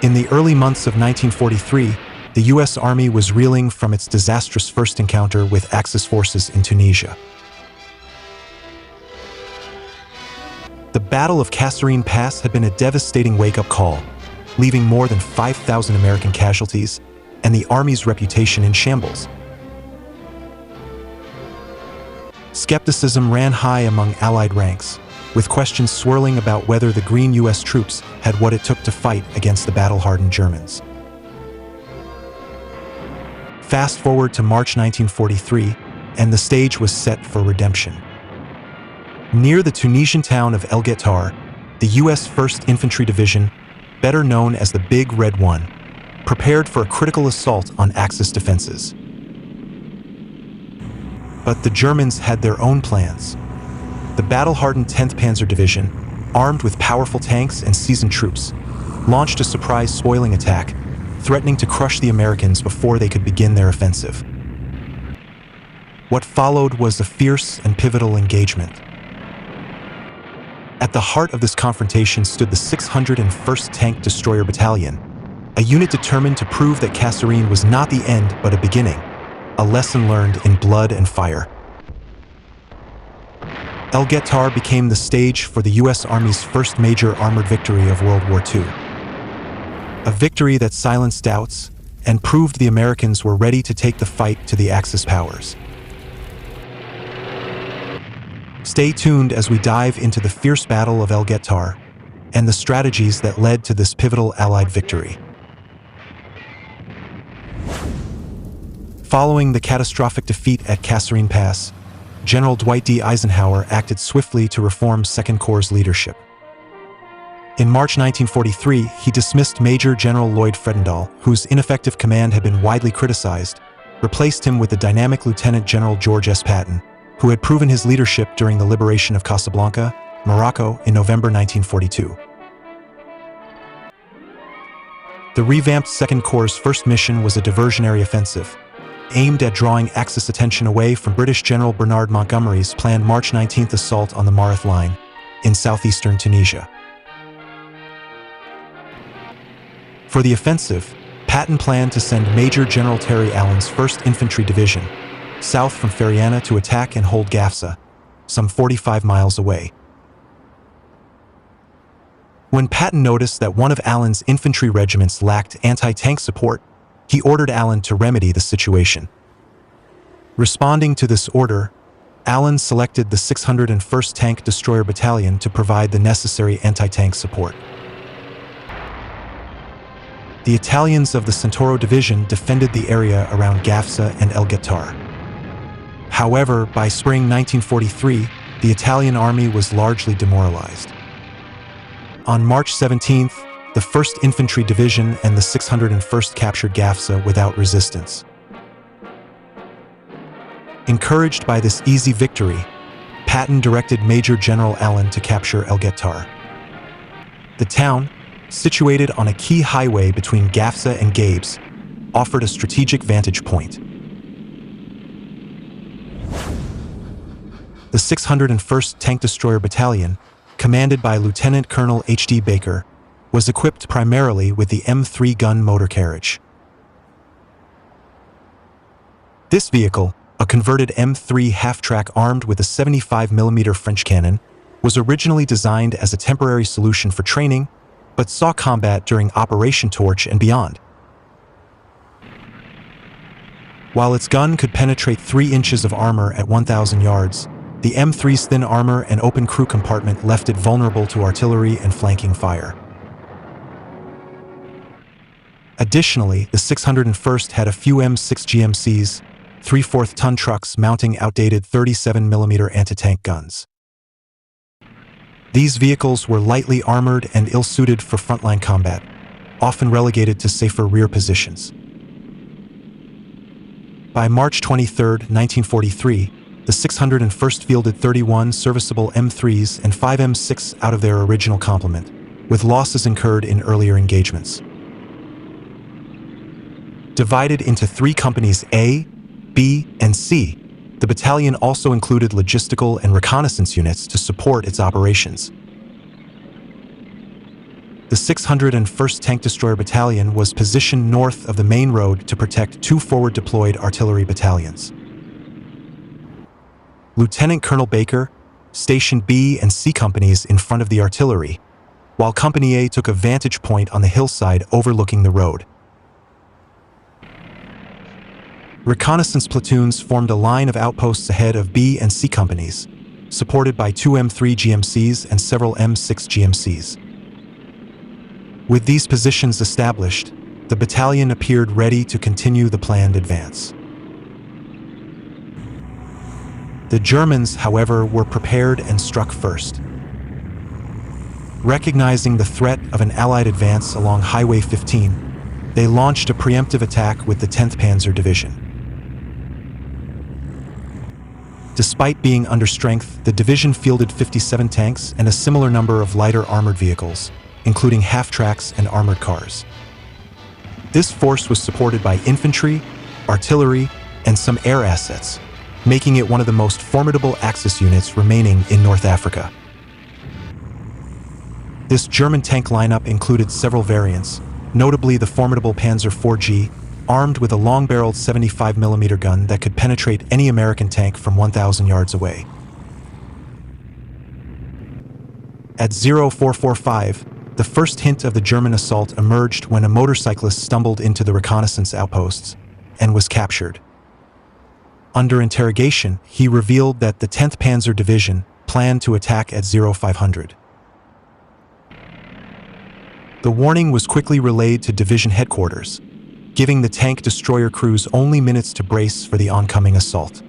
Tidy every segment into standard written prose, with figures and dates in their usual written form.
In the early months of 1943, the U.S. Army was reeling from its disastrous first encounter with Axis forces in Tunisia. The Battle of Kasserine Pass had been a devastating wake-up call, leaving more than 5,000 American casualties and the Army's reputation in shambles. Skepticism ran high among Allied ranks, with questions swirling about whether the green U.S. troops had what it took to fight against the battle-hardened Germans. Fast forward to March 1943, and the stage was set for redemption. Near the Tunisian town of El Guettar, the U.S. 1st Infantry Division, better known as the Big Red One, prepared for a critical assault on Axis defenses. But the Germans had their own plans. The battle-hardened 10th Panzer Division, armed with powerful tanks and seasoned troops, launched a surprise spoiling attack, threatening to crush the Americans before they could begin their offensive. What followed was a fierce and pivotal engagement. At the heart of this confrontation stood the 601st Tank-Destroyer-Battalion, a unit determined to prove that Kasserine was not the end but a beginning, a lesson learned in blood and fire. El Guettar became the stage for the U.S. Army's first major armored victory of World War II. A victory that silenced doubts and proved the Americans were ready to take the fight to the Axis powers. Stay tuned as we dive into the fierce battle of El Guettar and the strategies that led to this pivotal Allied victory. Following the catastrophic defeat at Kasserine Pass, General Dwight D. Eisenhower acted swiftly to reform Second Corps' leadership. In March 1943, he dismissed Major General Lloyd Fredendall, whose ineffective command had been widely criticized, replaced him with the dynamic Lieutenant General George S. Patton, who had proven his leadership during the liberation of Casablanca, Morocco, in November 1942. The revamped Second Corps' first mission was a diversionary offensive, aimed at drawing Axis attention away from British General Bernard Montgomery's planned March 19th assault on the Mareth Line in southeastern Tunisia. For the offensive, Patton planned to send Major General Terry Allen's 1st Infantry Division south from Feriana to attack and hold Gafsa, some 45 miles away. When Patton noticed that one of Allen's infantry regiments lacked anti-tank support, he ordered Allen to remedy the situation. Responding to this order, Allen selected the 601st Tank-Destroyer-Battalion to provide the necessary anti-tank support. The Italians of the Centauro Division defended the area around Gafsa and El Guettar. However, by spring 1943, the Italian army was largely demoralized. On March 17th, the 1st Infantry Division and the 601st captured Gafsa without resistance. Encouraged by this easy victory, Patton directed Major General Allen to capture El Guettar. The town, situated on a key highway between Gafsa and Gabes, offered a strategic vantage point. The 601st Tank-Destroyer-Battalion, commanded by Lieutenant Colonel H.D. Baker, was equipped primarily with the M3 gun motor carriage. This vehicle, a converted M3 half-track armed with a 75mm French cannon, was originally designed as a temporary solution for training, but saw combat during Operation Torch and beyond. While its gun could penetrate 3 inches of armor at 1,000 yards, the M3's thin armor and open crew compartment left it vulnerable to artillery and flanking fire. Additionally, the 601st had a few M6 GMCs, 3/4-ton trucks mounting outdated 37mm anti-tank guns. These vehicles were lightly armored and ill-suited for frontline combat, often relegated to safer rear positions. By March 23, 1943, the 601st fielded 31 serviceable M3s and 5 M6 out of their original complement, with losses incurred in earlier engagements. Divided into 3 companies A, B, and C, the battalion also included logistical and reconnaissance units to support its operations. The The 601st Tank-Destroyer-Battalion was positioned north of the main road to protect two forward-deployed artillery battalions. Lieutenant Colonel Baker stationed B and C companies in front of the artillery, while Company A took a vantage point on the hillside overlooking the road. Reconnaissance platoons formed a line of outposts ahead of B and C companies, supported by two M3 GMCs and several M6 GMCs. With these positions established, the battalion appeared ready to continue the planned advance. The Germans, however, were prepared and struck first. Recognizing the threat of an Allied advance along Highway 15, they launched a preemptive attack with the 10th Panzer Division. Despite being under strength, the division fielded 57 tanks and a similar number of lighter armored vehicles, including half-tracks and armored cars. This force was supported by infantry, artillery, and some air assets, making it one of the most formidable Axis units remaining in North Africa. This German tank lineup included several variants, notably the formidable Panzer 4G, armed with a long-barreled 75mm gun that could penetrate any American tank from 1,000 yards away. At 0445, the first hint of the German assault emerged when a motorcyclist stumbled into the reconnaissance outposts and was captured. Under interrogation, he revealed that the 10th Panzer Division planned to attack at 0500. The warning was quickly relayed to division headquarters, giving the tank destroyer crews only minutes to brace for the oncoming assault.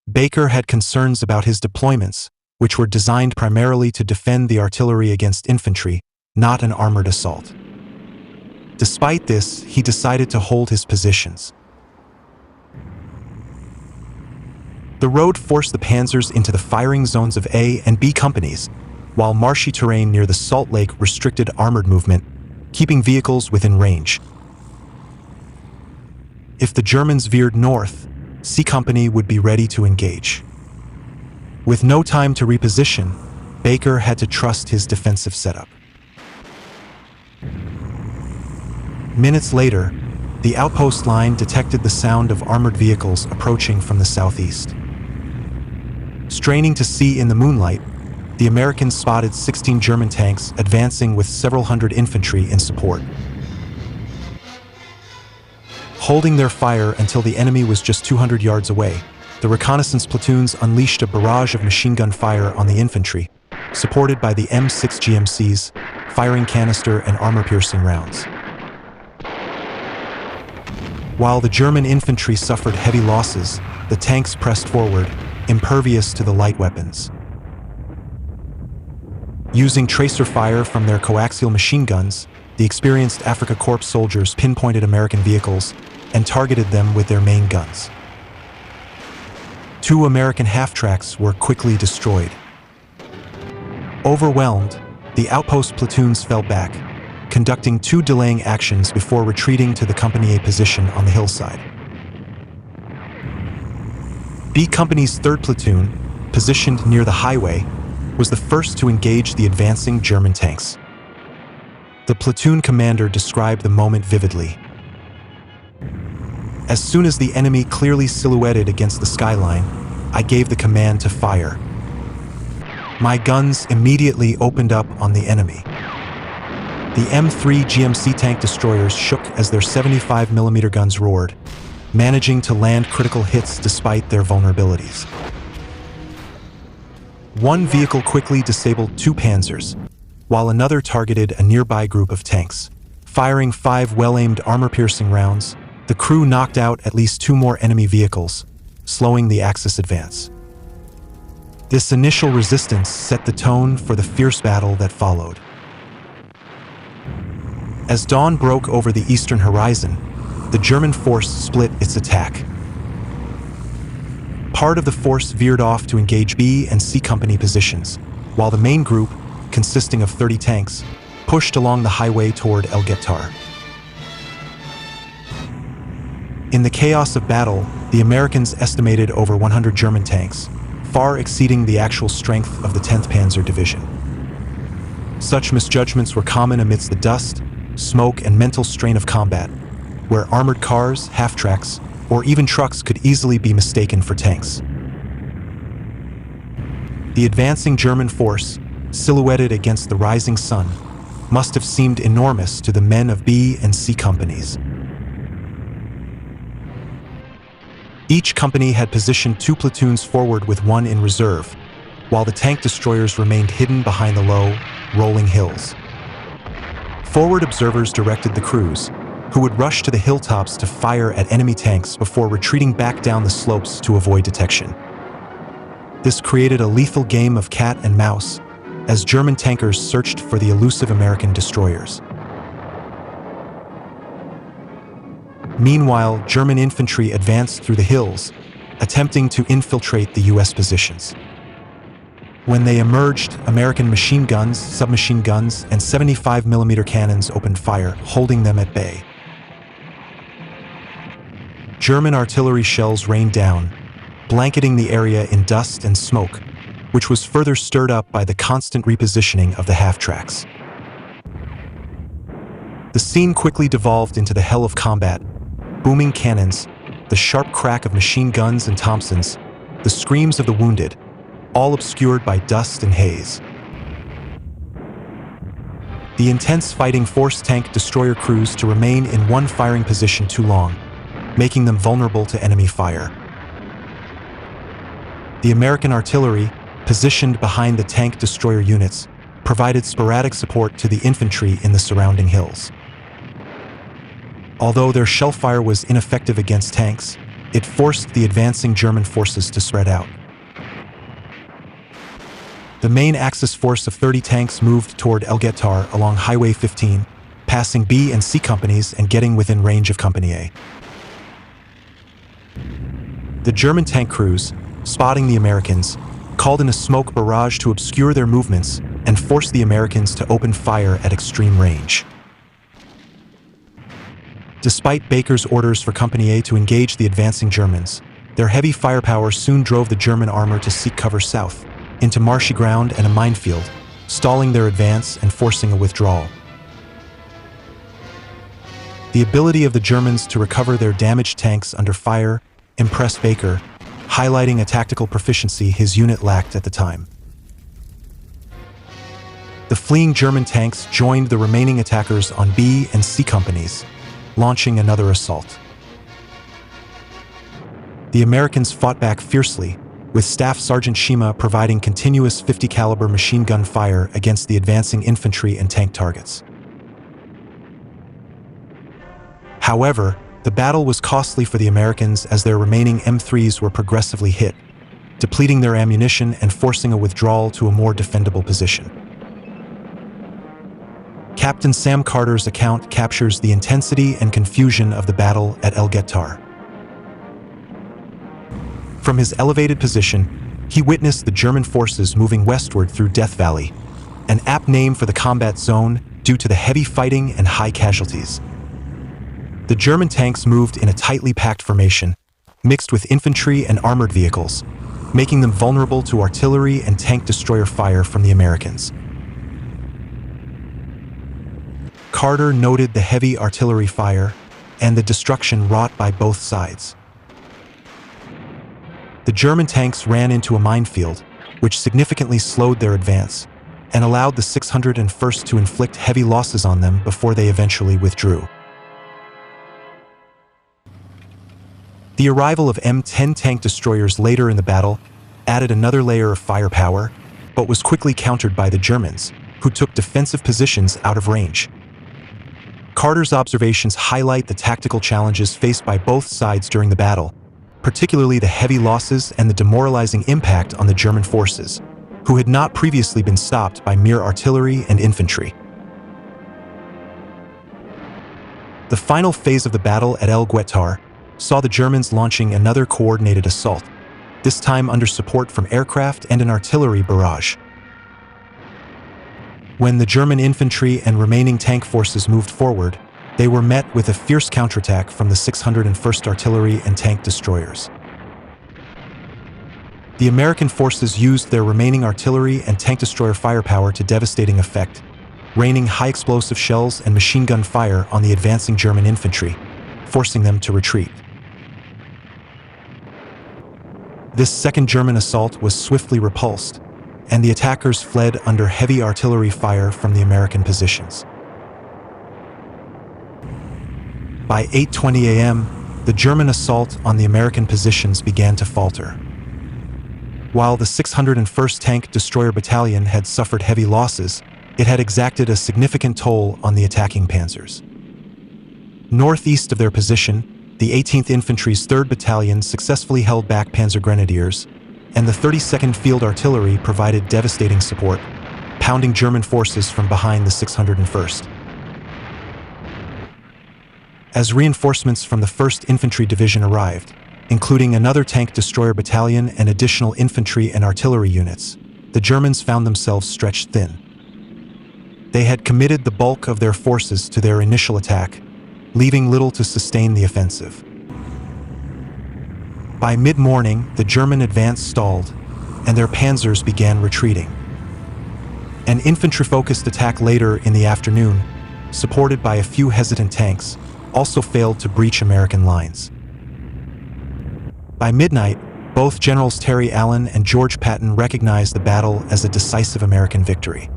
Baker had concerns about his deployments, which were designed primarily to defend the artillery against infantry, not an armored assault. Despite this, he decided to hold his positions. The road forced the Panzers into the firing zones of A and B companies, while marshy terrain near the Salt Lake restricted armored movement, keeping vehicles within range. If the Germans veered north, C Company would be ready to engage. With no time to reposition, Baker had to trust his defensive setup. Minutes later, the outpost line detected the sound of armored vehicles approaching from the southeast. Straining to see in the moonlight, the Americans spotted 16 German tanks advancing with several hundred infantry in support. Holding their fire until the enemy was just 200 yards away, the reconnaissance platoons unleashed a barrage of machine gun fire on the infantry, supported by the M6 GMCs, firing canister and armor-piercing rounds. While the German infantry suffered heavy losses, the tanks pressed forward, impervious to the light weapons. Using tracer fire from their coaxial machine guns, the experienced Afrika Korps soldiers pinpointed American vehicles and targeted them with their main guns. Two American half-tracks were quickly destroyed. Overwhelmed, the outpost platoons fell back, conducting two delaying actions before retreating to the Company A position on the hillside. B Company's 3rd platoon, positioned near the highway, was the first to engage the advancing German tanks. The platoon commander described the moment vividly. As soon as the enemy clearly silhouetted against the skyline, I gave the command to fire. My guns immediately opened up on the enemy. The M3 GMC tank destroyers shook as their 75mm guns roared, managing to land critical hits despite their vulnerabilities. One vehicle quickly disabled two Panzers, while another targeted a nearby group of tanks. Firing 5 well-aimed armor-piercing rounds, the crew knocked out at least 2 more enemy vehicles, slowing the Axis advance. This initial resistance set the tone for the fierce battle that followed. As dawn broke over the eastern horizon, the German force split its attack. Part of the force veered off to engage B and C Company positions, while the main group, consisting of 30 tanks, pushed along the highway toward El Guettar. In the chaos of battle, the Americans estimated over 100 German tanks, far exceeding the actual strength of the 10th Panzer Division. Such misjudgments were common amidst the dust, smoke, and mental strain of combat, where armored cars, half-tracks, or even trucks could easily be mistaken for tanks. The advancing German force, silhouetted against the rising sun, must have seemed enormous to the men of B and C companies. Each company had positioned 2 platoons forward with 1 in reserve, while the tank destroyers remained hidden behind the low, rolling hills. Forward observers directed the crews, who would rush to the hilltops to fire at enemy tanks before retreating back down the slopes to avoid detection. This created a lethal game of cat and mouse as German tankers searched for the elusive American destroyers. Meanwhile, German infantry advanced through the hills, attempting to infiltrate the U.S. positions. When they emerged, American machine guns, submachine guns, and 75mm cannons opened fire, holding them at bay. German artillery shells rained down, blanketing the area in dust and smoke, which was further stirred up by the constant repositioning of the half-tracks. The scene quickly devolved into the hell of combat: booming cannons, the sharp crack of machine guns and Thompsons, the screams of the wounded, all obscured by dust and haze. The intense fighting forced tank destroyer crews to remain in one firing position too long, making them vulnerable to enemy fire. The American artillery, positioned behind the tank destroyer units, provided sporadic support to the infantry in the surrounding hills. Although their shell fire was ineffective against tanks, it forced the advancing German forces to spread out. The main Axis force of 30 tanks moved toward El Guettar along Highway 15, passing B and C companies and getting within range of Company A. The German tank crews, spotting the Americans, called in a smoke barrage to obscure their movements and force the Americans to open fire at extreme range. Despite Baker's orders for Company A to engage the advancing Germans, their heavy firepower soon drove the German armor to seek cover south, into marshy ground and a minefield, stalling their advance and forcing a withdrawal. The ability of the Germans to recover their damaged tanks under fire impressed Baker, highlighting a tactical proficiency his unit lacked at the time. The fleeing German tanks joined the remaining attackers on B and C companies, launching another assault. The Americans fought back fiercely, with Staff Sergeant Shima providing continuous 50 caliber machine gun fire against the advancing infantry and tank targets. However, the battle was costly for the Americans as their remaining M3s were progressively hit, depleting their ammunition and forcing a withdrawal to a more defendable position. Captain Sam Carter's account captures the intensity and confusion of the battle at El Guettar. From his elevated position, he witnessed the German forces moving westward through Death Valley, an apt name for the combat zone due to the heavy fighting and high casualties. The German tanks moved in a tightly packed formation, mixed with infantry and armored vehicles, making them vulnerable to artillery and tank destroyer fire from the Americans. Carter noted the heavy artillery fire and the destruction wrought by both sides. The German tanks ran into a minefield, which significantly slowed their advance and allowed the 601st to inflict heavy losses on them before they eventually withdrew. The arrival of M10 tank destroyers later in the battle added another layer of firepower, but was quickly countered by the Germans, who took defensive positions out of range. Carter's observations highlight the tactical challenges faced by both sides during the battle, particularly the heavy losses and the demoralizing impact on the German forces, who had not previously been stopped by mere artillery and infantry. The final phase of the battle at El Guettar saw the Germans launching another coordinated assault, this time under support from aircraft and an artillery barrage. When the German infantry and remaining tank forces moved forward, they were met with a fierce counterattack from the 601st Artillery and tank destroyers. The American forces used their remaining artillery and tank destroyer firepower to devastating effect, raining high-explosive shells and machine gun fire on the advancing German infantry, forcing them to retreat. This second German assault was swiftly repulsed, and the attackers fled under heavy artillery fire from the American positions. By 8:20 a.m., the German assault on the American positions began to falter. While the 601st Tank-Destroyer-Battalion had suffered heavy losses, it had exacted a significant toll on the attacking Panzers. Northeast of their position, the 18th Infantry's 3rd Battalion successfully held back Panzer Grenadiers, and the 32nd Field Artillery provided devastating support, pounding German forces from behind the 601st. As reinforcements from the 1st Infantry Division arrived, including another Tank-Destroyer Battalion and additional infantry and artillery units, the Germans found themselves stretched thin. They had committed the bulk of their forces to their initial attack, leaving little to sustain the offensive. By mid-morning, the German advance stalled, and their panzers began retreating. An infantry-focused attack later in the afternoon, supported by a few hesitant tanks, also failed to breach American lines. By midnight, both Generals Terry Allen and George Patton recognized the battle as a decisive American victory.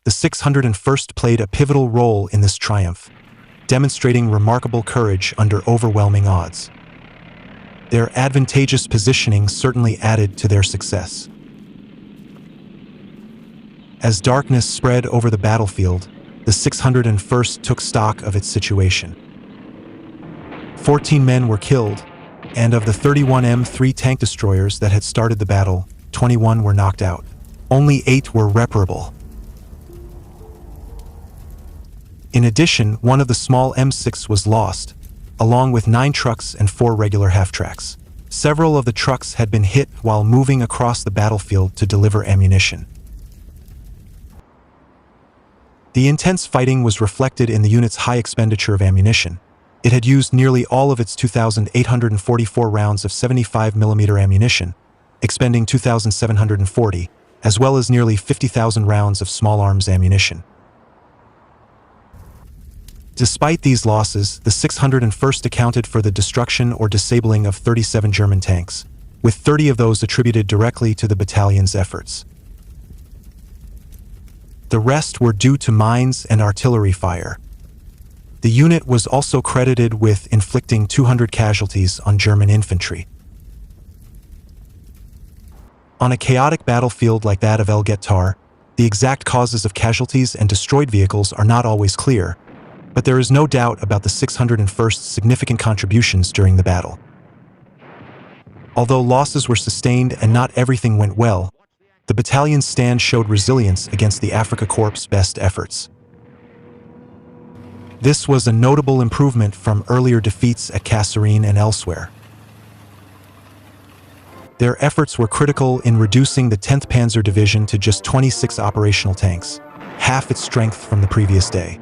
The 601st played a pivotal role in this triumph, demonstrating remarkable courage under overwhelming odds. Their advantageous positioning certainly added to their success. As darkness spread over the battlefield, the 601st took stock of its situation. 14 men were killed, and of the 31 M3 tank destroyers that had started the battle, 21 were knocked out. Only 8 were reparable. In addition, one of the small M6 was lost, along with 9 trucks and 4 regular half-tracks. Several of the trucks had been hit while moving across the battlefield to deliver ammunition. The intense fighting was reflected in the unit's high expenditure of ammunition. It had used nearly all of its 2,844 rounds of 75mm ammunition, expending 2,740, as well as nearly 50,000 rounds of small arms ammunition. Despite these losses, the 601st accounted for the destruction or disabling of 37 German tanks, with 30 of those attributed directly to the battalion's efforts. The rest were due to mines and artillery fire. The unit was also credited with inflicting 200 casualties on German infantry. On a chaotic battlefield like that of El Guettar, the exact causes of casualties and destroyed vehicles are not always clear, but there is no doubt about the 601st's significant contributions during the battle. Although losses were sustained and not everything went well, the battalion's stand showed resilience against the Afrika Korps' best efforts. This was a notable improvement from earlier defeats at Kasserine and elsewhere. Their efforts were critical in reducing the 10th Panzer Division to just 26 operational tanks, half its strength from the previous day.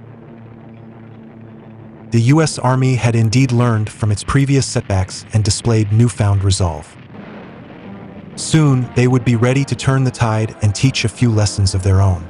The U.S. Army had indeed learned from its previous setbacks and displayed newfound resolve. Soon, they would be ready to turn the tide and teach a few lessons of their own.